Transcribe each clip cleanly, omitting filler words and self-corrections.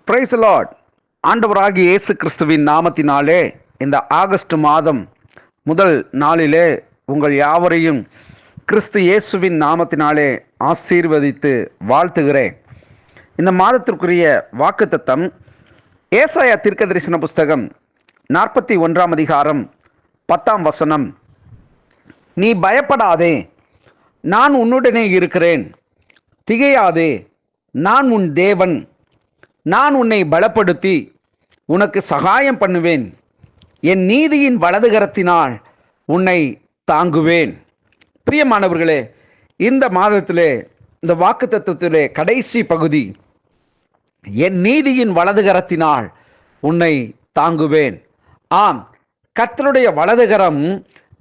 Price Lord. ஆண்டவராகிய இயேசு கிறிஸ்துவின் நாமத்தினாலே இந்த ஆகஸ்ட் மாதம் முதல் நாளிலே உங்கள் யாவரையும் கிறிஸ்து இயேசுவின் நாமத்தினாலே ஆசீர்வதித்து வாழ்த்துகிறேன். இந்த மாதத்திற்குரிய வாக்குத்தத்தம் ஏசாயா தீர்க்கதரிசன புஸ்தகம் 41 அதிகாரம் 10 நீ பயப்படாதே, நான் உன்னுடனே இருக்கிறேன். திகையாதே, நான் உன் தேவன். நான் உன்னை பலப்படுத்தி உனக்கு சகாயம் பண்ணுவேன். என் நீதியின் வலதுகரத்தினால் உன்னை தாங்குவேன். பிரியமானவர்களே, இந்த மாதத்திலே இந்த வாக்குத்தத்தத்திலே கடைசி பகுதி, என் நீதியின் வலதுகரத்தினால் உன்னை தாங்குவேன். ஆம், கர்த்தருடைய வலதுகரம்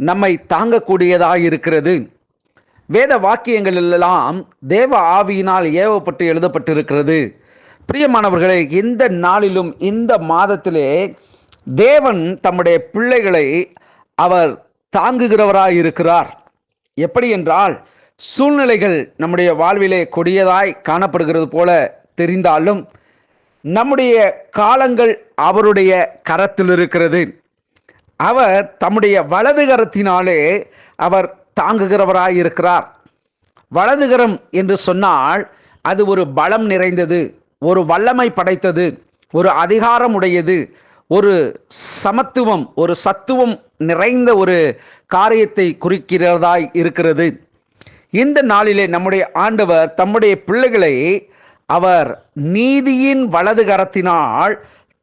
நம்மை தாங்கக்கூடியதாக இருக்கிறது. வேத வாக்கியங்கள் எல்லாம் தேவ ஆவியினால் ஏவப்பட்டு எழுதப்பட்டிருக்கிறது. பிரியமானவர்களே, இந்த நாளிலும் இந்த மாதத்திலே தேவன் தம்முடைய பிள்ளைகளை அவர் தாங்குகிறவராய் இருக்கிறார். எப்படி என்றால், சூழ்நிலைகள் நம்முடைய வாழ்விலே கொடியதாய் காணப்படுகிறது போல தெரிந்தாலும் நம்முடைய காலங்கள் அவருடைய கரத்தில் இருக்கிறது. அவர் தம்முடைய வலது கரத்தினாலே அவர் தாங்குகிறவராய் இருக்கிறார். வலதுகரம் என்று சொன்னால் அது ஒரு பலம் நிறைந்தது, ஒரு வல்லமை படைத்தது, ஒரு அதிகாரம் உடையது, ஒரு சமத்துவம், ஒரு சத்துவம் நிறைந்த ஒரு காரியத்தை குறிக்கிறதாய் இருக்கிறது. இந்த நாளிலே நம்முடைய ஆண்டவர் தம்முடைய பிள்ளைகளை அவர் நீதியின் வலது கரத்தினால்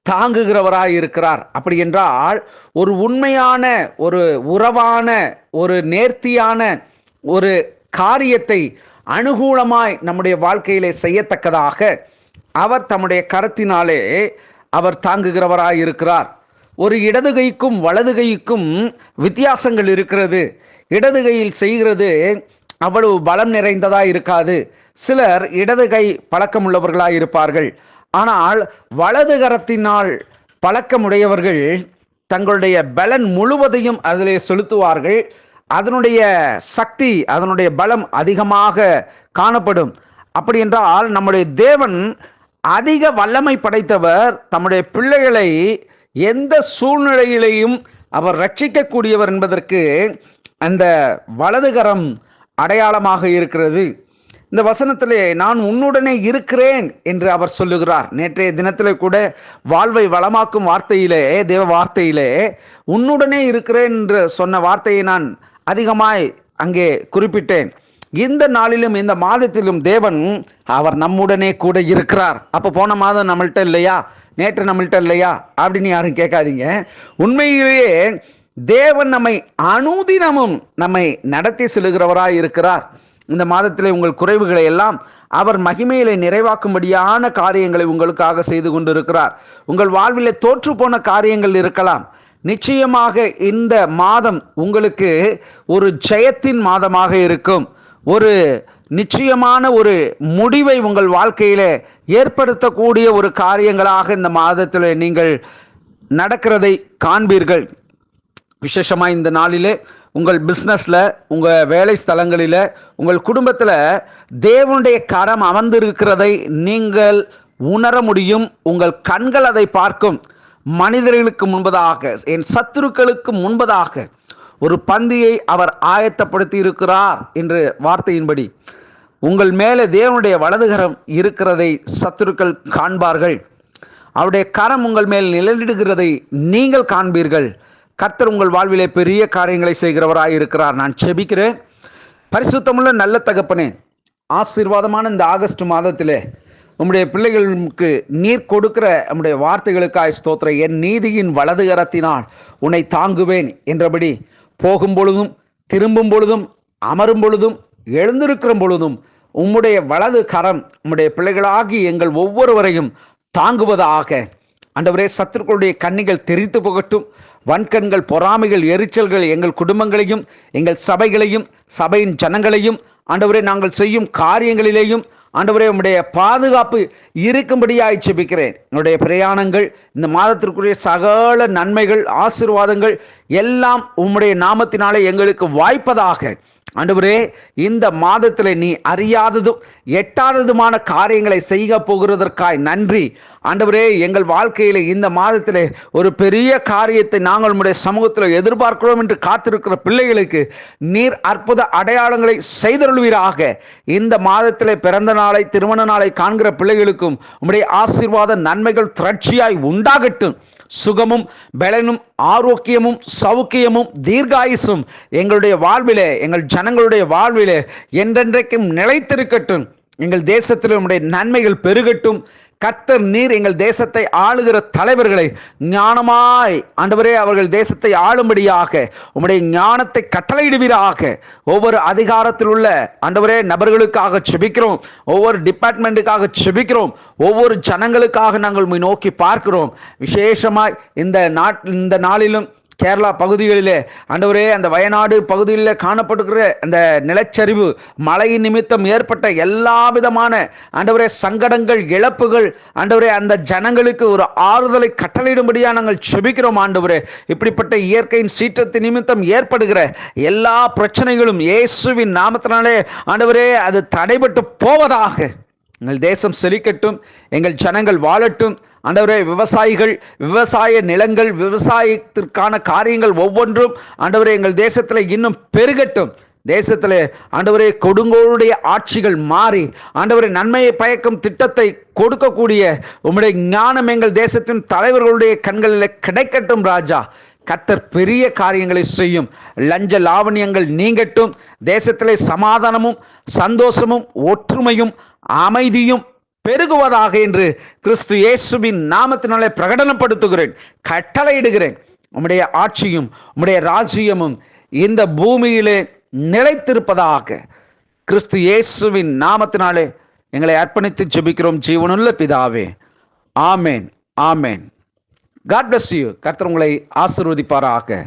தாங்குகிறவராய் இருக்கிறார். அப்படி என்றால் ஒரு உண்மையான, ஒரு உறவான, ஒரு நேர்த்தியான ஒரு காரியத்தை அனுகூலமாய் நம்முடைய வாழ்க்கையிலே செய்யத்தக்கதாக அவர் தம்முடைய கரத்தினாலே அவர் தாங்குகிறவராய் இருக்கிறார். ஒரு இடது கைக்கும் வலது கைக்கும் வித்தியாசங்கள் இருக்கிறது. இடது கையில் செய்கிறது அவ்வளவு பலம் நிறைந்ததாக இருக்காது. சிலர் இடது கை பழக்கமுள்ளவர்களாக இருப்பார்கள். ஆனால் வலது கரத்தினால் பழக்கமுடையவர்கள் தங்களுடைய பலன் முழுவதையும் அதிலே செலுத்துவார்கள். அதனுடைய சக்தி, அதனுடைய பலம் அதிகமாக காணப்படும். அப்படி என்றால் நம்முடைய தேவன் அதிக வல்லமை படைத்தவர். தம்முடைய பிள்ளைகளை எந்த சூழ்நிலையிலையும் அவர் ரட்சிக்கக்கூடியவர் என்பதற்கு அந்த வலதுகரம் அடையாளமாக இருக்கிறது. இந்த வசனத்திலே நான் உன்னுடனே இருக்கிறேன் என்று அவர் சொல்லுகிறார். நேற்றைய தினத்திலே கூட வாழ்வை வளமாக்கும் வார்த்தையிலே, தேவ வார்த்தையிலே உன்னுடனே இருக்கிறேன் என்று சொன்ன வார்த்தையை நான் அதிகமாய் அங்கே குறிப்பிட்டேன். இந்த நாளிலும் இந்த மாதத்திலும் தேவன் அவர் நம்முடனே கூட இருக்கிறார். அப்போ போன மாதம் நம்மள்கிட்ட இல்லையா, நேற்று நம்மள்கிட்ட இல்லையா அப்படின்னு யாரும் கேட்காதீங்க. உண்மையிலேயே தேவன் நம்மை அனுதினமும் நம்மை நடத்தி செல்கிறவராய் இருக்கிறார். இந்த மாதத்திலே உங்கள் குறைவுகளை எல்லாம் அவர் மகிமையிலே நிறைவாக்கும்படியான காரியங்களை உங்களுக்காக செய்து கொண்டிருக்கிறார். உங்கள் வாழ்விலே தோற்று போன காரியங்கள் இருக்கலாம். நிச்சயமாக இந்த மாதம் உங்களுக்கு ஒரு ஜெயத்தின் மாதமாக இருக்கும். ஒரு நிச்சயமான ஒரு முடிவை உங்கள் வாழ்க்கையிலே ஏற்படுத்தக்கூடிய ஒரு காரியங்களாக இந்த மாதத்தில் நீங்கள் நடக்கிறதை காண்பீர்கள். விசேஷமாக இந்த நாளிலே உங்கள் பிஸ்னஸில், உங்கள் வேலை ஸ்தலங்களில், உங்கள் குடும்பத்தில் தேவனுடைய கரம் அமர்ந்திருக்கிறதை நீங்கள் உணர முடியும். உங்கள் கண்கள் அதை பார்க்கும். மனிதர்களுக்கு முன்பதாக, என் சத்துருக்களுக்கு முன்பதாக ஒரு பந்தியை அவர் ஆயத்தப்படுத்தி இருக்கிறார் என்று வார்த்தையின்படி உங்கள் மேலே தேவனுடைய வலதுகரம் இருக்கிறதை சத்துருக்கள் காண்பார்கள். அவருடைய கரம் உங்கள் மேல் நிழலிடுகிறதை நீங்கள் காண்பீர்கள். கர்த்தர் உங்கள் வாழ்விலே பெரிய காரியங்களை செய்கிறவராய் இருக்கிறார். நான் செபிக்கிறேன். பரிசுத்தமுள்ள நல்ல தகப்பனே, ஆசீர்வாதமான இந்த ஆகஸ்ட் மாதத்திலே உம்முடைய பிள்ளைகளுக்கு நீர் கொடுக்கிற நம்முடைய வார்த்தைகளுக்காய் ஸ்தோத்திரம். என் நீதியின் வலது கரத்தினால் உன்னை தாங்குவேன் என்றபடி போகும் பொழுதும், திரும்பும் பொழுதும், அமரும் பொழுதும், எழுந்திருக்கிற பொழுதும் உம்முடைய வலது கரம் உம்முடைய பிள்ளைகளாகி எங்கள் ஒவ்வொருவரையும் தாங்குவதாக. ஆண்டவரே, சத்துருக்களுடைய கண்ணிகள் தெரித்து போகட்டும். வன்கண்கள், பொறாமைகள், எரிச்சல்கள் எங்கள் குடும்பங்களையும், எங்கள் சபைகளையும், சபையின் ஜனங்களையும், ஆண்டவரே நாங்கள் செய்யும் காரியங்களிலேயும் ஆண்டவரே உம்முடைய பாதுகாப்பு இருக்கும்படியாய் ஜெபிக்கிறேன். என்னுடைய பிரயாணங்கள், இந்த மாதத்திற்குரிய சகல நன்மைகள், ஆசீர்வாதங்கள் எல்லாம் உம்முடைய நாமத்தினாலே எங்களுக்கு வாய்ப்பதாக. ஆண்டவரே, இந்த மாதத்தில் நீ அறியாததும் எட்டாததுமான காரியங்களை செய்ய போகிறதற்காய் நன்றி. ஆண்டவரே, எங்கள் வாழ்க்கையில் இந்த மாதத்தில் ஒரு பெரிய காரியத்தை நாங்கள் உம்முடைய சமூகத்தில் எதிர்பார்க்கிறோம் என்று காத்திருக்கிற பிள்ளைகளுக்கு நீர் அற்புத அடையாளங்களை செய்தருள்வீராக. இந்த மாதத்தில் பிறந்த நாளை, திருமண நாளை காண்கிற பிள்ளைகளுக்கும் உம்முடைய ஆசீர்வாத நன்மைகள் திரட்சியாய் உண்டாகட்டும். சுகமும் பலனும் ஆரோக்கியமும் சௌக்கியமும் தீர்காயுசும் எங்களுடைய வாழ்விலே, எங்கள் ஜனங்களுடைய வாழ்விலே என்றென்றைக்கும் நிலைத்திருக்கட்டும். எங்கள் தேசத்தில் உம்முடைய நன்மைகள் பெருகட்டும். கர்த்தர் நீர் எங்கள் தேசத்தை ஆளுகிற தலைவர்களை ஞானமாய் ஆண்டவரே அவர்கள் தேசத்தை ஆளும்படியாக உம்முடைய ஞானத்தை கட்டளையிடுவீராக. ஒவ்வொரு அதிகாரத்தில் உள்ள ஆண்டவரே நபர்களுக்காக செபிக்கிறோம், ஒவ்வொரு டிபார்ட்மெண்ட்டுக்காக செபிக்கிறோம், ஒவ்வொரு ஜனங்களுக்காக நாங்கள் உம்மை நோக்கி பார்க்கிறோம். விசேஷமாய் இந்த நாளிலும் கேரளா பகுதிகளிலே ஆண்டவரே, அந்த வயநாடு பகுதிகளில் காணப்படுகிற அந்த நிலச்சரிவு மழை நிமித்தம் ஏற்பட்ட எல்லா விதமான ஆண்டவரே சங்கடங்கள், இழப்புகள், ஆண்டவரே அந்த ஜனங்களுக்கு ஒரு ஆறுதலை கட்டளையிடும்படியாக நாங்கள் செபிக்கிறோம். ஆண்டவரே, இப்படிப்பட்ட இயற்கையின் சீற்றத்தின் நிமித்தம் ஏற்படுகிற எல்லா பிரச்சனைகளும் இயேசுவின் நாமத்தினாலே ஆண்டவரே அது தடைபட்டு போவதாக. எங்கள் தேசம் செழிக்கட்டும், எங்கள் ஜனங்கள் வாழட்டும். ஆண்டவரே, விவசாயிகள், விவசாய நிலங்கள், விவசாயத்திற்கான காரியங்கள் ஒவ்வொன்றும் ஆண்டவரே எங்கள் தேசத்தில் இன்னும் பெருகட்டும். தேசத்தில் ஆண்டவரே கொடுங்கோளுடைய ஆட்சிகள் மாறி ஆண்டவரே நன்மையை பயக்கும் திட்டத்தை கொடுக்கக்கூடிய உம்முடைய ஞானம் எங்கள் தேசத்தின் தலைவர்களுடைய கண்களில் கிடைக்கட்டும். ராஜா, கர்த்தர் பெரிய காரியங்களை செய்யும். லஞ்ச லாவணியங்கள் நீங்கட்டும். தேசத்திலே சமாதானமும் சந்தோஷமும் ஒற்றுமையும் அமைதியும் பெருகுவதாக என்று கிறிஸ்து இயேசுவின் நாமத்தினாலே பிரகடனப்படுத்துகிறேன், கட்டளையிடுகிறேன். உம்முடைய ஆட்சியும் உம்முடைய ராஜ்யமும் இந்த பூமியிலே நிலைத்திருப்பதாக. கிறிஸ்து இயேசுவின் நாமத்தினாலே எங்களை அர்ப்பணித்து ஜெபிக்கிறோம் ஜீவனுள்ள பிதாவே. ஆமேன், ஆமேன். God bless you. கர்த்தர் உங்களை ஆசீர்வதிப்பாராக.